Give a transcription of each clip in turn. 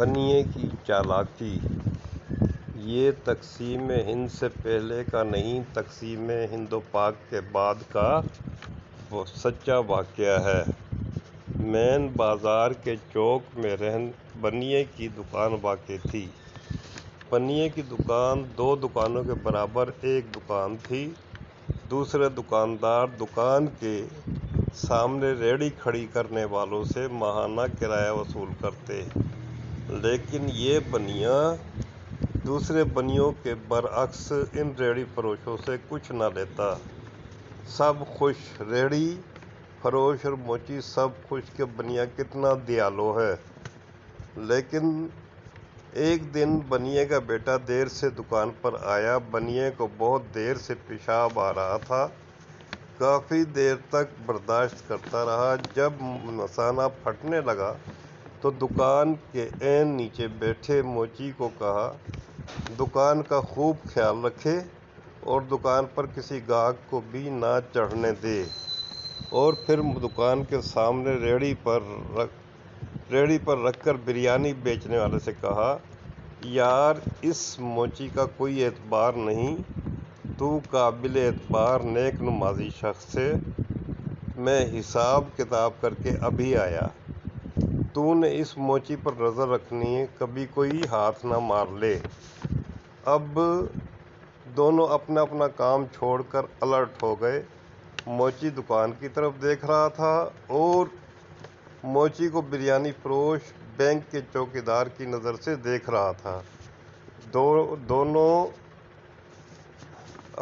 بنیے کی چالاکی یہ تقسیم ہند سے پہلے کا نہیں، تقسیم ہند و پاک کے بعد کا سچا واقعہ ہے۔ مین بازار کے چوک میں بنیے کی دکان واقع تھی۔ بنیے کی دکان دو دکانوں کے برابر ایک دکان تھی۔ دوسرے دکاندار دکان کے سامنے ریہڑی کھڑی کرنے والوں سے ماہانہ کرایہ وصول کرتے، لیکن یہ بنیا دوسرے بنیوں کے برعکس ان ریہڑی فروشوں سے کچھ نہ لیتا۔ سب خوش، ریہڑی فروش اور موچی سب خوش کہ بنیا کتنا دیالو ہے۔ لیکن ایک دن بنیے کا بیٹا دیر سے دکان پر آیا۔ بنیے کو بہت دیر سے پیشاب آ رہا تھا، کافی دیر تک برداشت کرتا رہا۔ جب مثانہ پھٹنے لگا تو دکان کے عین نیچے بیٹھے موچی کو کہا، دکان کا خوب خیال رکھے اور دکان پر کسی گاہک کو بھی نہ چڑھنے دے۔ اور پھر دکان کے سامنے ریہڑی پر رکھ کر بریانی بیچنے والے سے کہا، یار اس موچی کا کوئی اعتبار نہیں، تو قابل اعتبار نیک نمازی شخص ہے، میں حساب کتاب کر کے ابھی آیا، تو نے اس موچی پر نظر رکھنی ہے، کبھی کوئی ہاتھ نہ مار لے۔ اب دونوں اپنا اپنا کام چھوڑ کر الرٹ ہو گئے۔ موچی دکان کی طرف دیکھ رہا تھا اور موچی کو بریانی فروش بینک کے چوکیدار کی نظر سے دیکھ رہا تھا۔ دونوں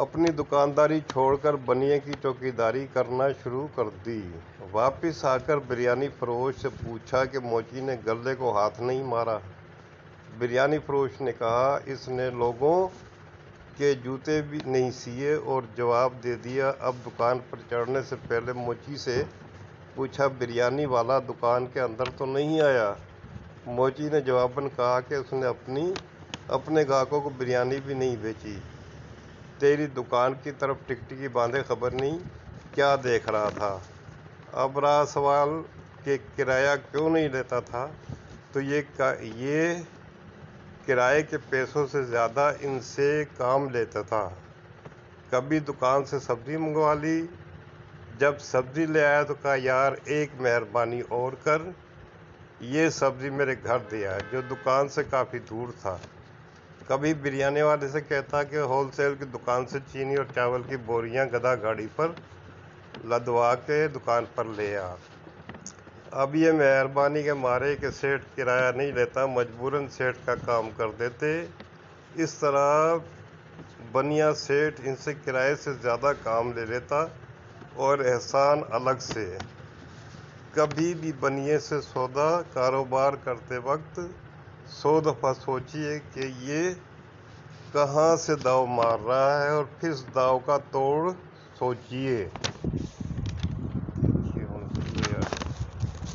اپنی دکانداری چھوڑ کر بنیے کی چوکیداری کرنا شروع کر دی۔ واپس آ کر بریانی فروش سے پوچھا کہ موچی نے گلے کو ہاتھ نہیں مارا؟ بریانی فروش نے کہا، اس نے لوگوں کے جوتے بھی نہیں سیے، اور جواب دے دیا۔ اب دکان پر چڑھنے سے پہلے موچی سے پوچھا، بریانی والا دکان کے اندر تو نہیں آیا؟ موچی نے جواباً کہا کہ اس نے اپنے گاہکوں کو بریانی بھی نہیں بیچی۔ تیری دکان کی طرف ٹکٹکی باندھے خبر نہیں کیا دیکھ رہا تھا؟ اب رہا سوال کہ کرایہ کیوں نہیں لیتا تھا، تو یہ کرائے کے پیسوں سے زیادہ ان سے کام لیتا تھا۔ کبھی دکان سے سبزی منگوا لی، جب سبزی لے آیا تو کہا، یار ایک مہربانی اور کر، یہ سبزی میرے گھر دے آ، جو دکان سے کافی دور تھا۔ کبھی بریانی والے سے کہتا کہ ہول سیل کی دکان سے چینی اور چاول کی بوریاں گدھا گاڑی پر لدوا کے دکان پر لے آ۔ اب یہ مہربانی کے مارے کہ سیٹھ کرایہ نہیں لیتا، مجبوراً سیٹھ کا کام کر دیتے۔ اس طرح بنیا سیٹھ ان سے کرائے سے زیادہ کام لے لیتا اور احسان الگ سے۔ کبھی بھی بنیے سے سودا کاروبار کرتے وقت 100 دفعہ سوچیے کہ یہ کہاں سے داؤ مار رہا ہے، اور پھر اس داؤ کا توڑ سوچیے۔